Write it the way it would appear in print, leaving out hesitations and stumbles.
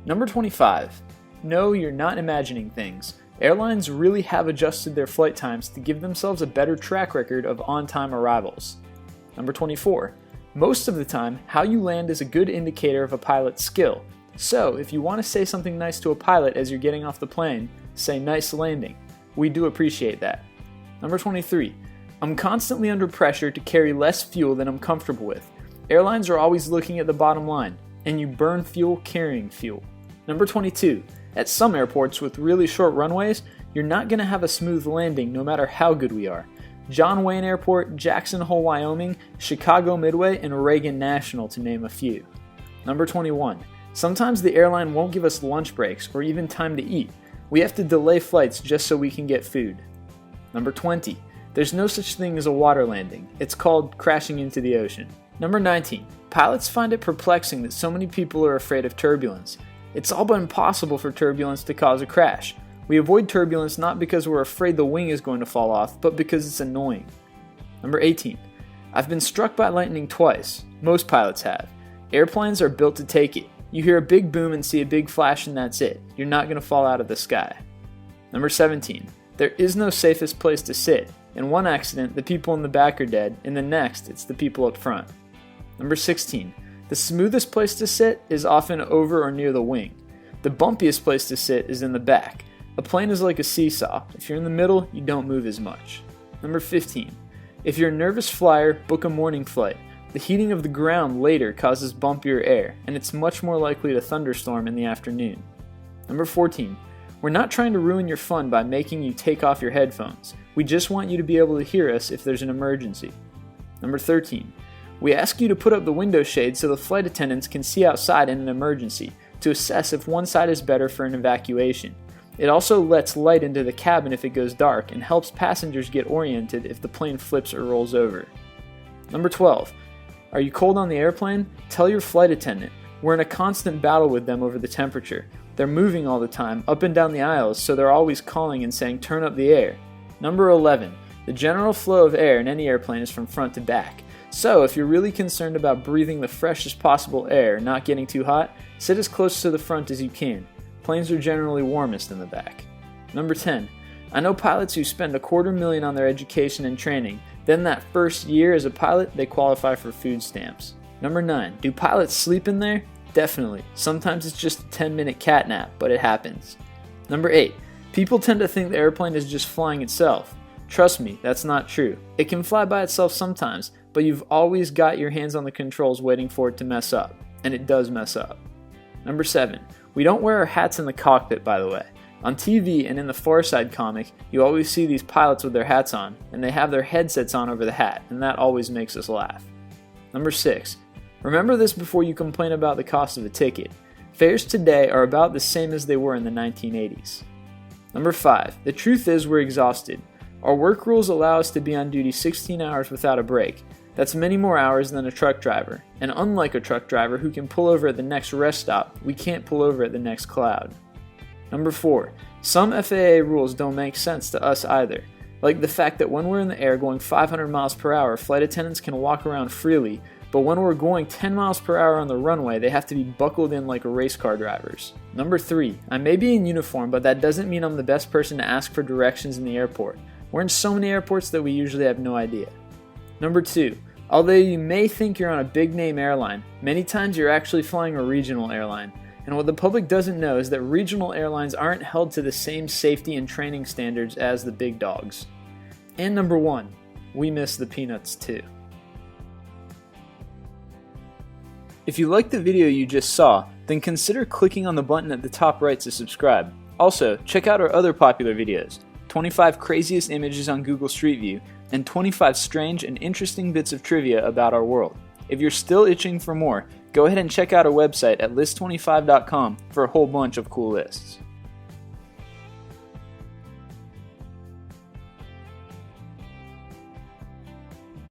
Number 25. No, you're not imagining things. Airlines really have adjusted their flight times to give themselves a better track record of on-time arrivals. Number 24. Most of the time, how you land is a good indicator of a pilot's skill. So, if you want to say something nice to a pilot as you're getting off the plane, say nice landing. We do appreciate that. Number 23. I'm constantly under pressure to carry less fuel than I'm comfortable with. Airlines are always looking at the bottom line, and you burn fuel carrying fuel. Number 22. At some airports with really short runways, you're not going to have a smooth landing no matter how good we are. John Wayne Airport, Jackson Hole, Wyoming, Chicago Midway, and Reagan National, to name a few. Number 21. Sometimes the airline won't give us lunch breaks or even time to eat. We have to delay flights just so we can get food. Number 20. There's no such thing as a water landing. It's called crashing into the ocean. Number 19. Pilots find it perplexing that so many people are afraid of turbulence. It's all but impossible for turbulence to cause a crash. We avoid turbulence not because we're afraid the wing is going to fall off, but because it's annoying. Number 18. I've been struck by lightning twice. Most pilots have. Airplanes are built to take it. You hear a big boom and see a big flash and that's it. You're not going to fall out of the sky. Number 17. There is no safest place to sit. In one accident, the people in the back are dead. In the next, it's the people up front. Number 16. The smoothest place to sit is often over or near the wing. The bumpiest place to sit is in the back. A plane is like a seesaw. If you're in the middle, you don't move as much. Number 15. If you're a nervous flyer, book a morning flight. The heating of the ground later causes bumpier air, and it's much more likely to thunderstorm in the afternoon. Number 14. We're not trying to ruin your fun by making you take off your headphones. We just want you to be able to hear us if there's an emergency. Number 13. We ask you to put up the window shade so the flight attendants can see outside in an emergency to assess if one side is better for an evacuation. It also lets light into the cabin if it goes dark and helps passengers get oriented if the plane flips or rolls over. Number 12. Are you cold on the airplane? Tell your flight attendant. We're in a constant battle with them over the temperature. They're moving all the time, up and down the aisles, so they're always calling and saying turn up the air. Number 11. The general flow of air in any airplane is from front to back. So, if you're really concerned about breathing the freshest possible air, not getting too hot, sit as close to the front as you can. Planes are generally warmest in the back. Number 10. I know pilots who spend $250,000 on their education and training. Then that first year as a pilot, they qualify for food stamps. Number 9. Do pilots sleep in there? Definitely. Sometimes it's just a 10-minute cat nap, but it happens. Number 8. People tend to think the airplane is just flying itself. Trust me, that's not true. It can fly by itself sometimes, but you've always got your hands on the controls waiting for it to mess up. And it does mess up. Number 7. We don't wear our hats in the cockpit, by the way. On TV and in the Far Side comic, you always see these pilots with their hats on, and they have their headsets on over the hat, and that always makes us laugh. Number 6. Remember this before you complain about the cost of a ticket. Fares today are about the same as they were in the 1980s. Number 5. The truth is we're exhausted. Our work rules allow us to be on duty 16 hours without a break. That's many more hours than a truck driver. And unlike a truck driver who can pull over at the next rest stop, we can't pull over at the next cloud. Number 4. Some FAA rules don't make sense to us either. Like the fact that when we're in the air going 500 miles per hour, flight attendants can walk around freely, but when we're going 10 miles per hour on the runway, they have to be buckled in like race car drivers. Number 3. I may be in uniform, but that doesn't mean I'm the best person to ask for directions in the airport. We're in so many airports that we usually have no idea. Number 2. Although you may think you're on a big name airline, many times you're actually flying a regional airline. And what the public doesn't know is that regional airlines aren't held to the same safety and training standards as the big dogs. And number 1. We miss the peanuts too. If you liked the video you just saw, then consider clicking on the button at the top right to subscribe. Also, check out our other popular videos, 25 craziest images on Google Street View, and 25 strange and interesting bits of trivia about our world. If you're still itching for more, go ahead and check out our website at list25.com for a whole bunch of cool lists.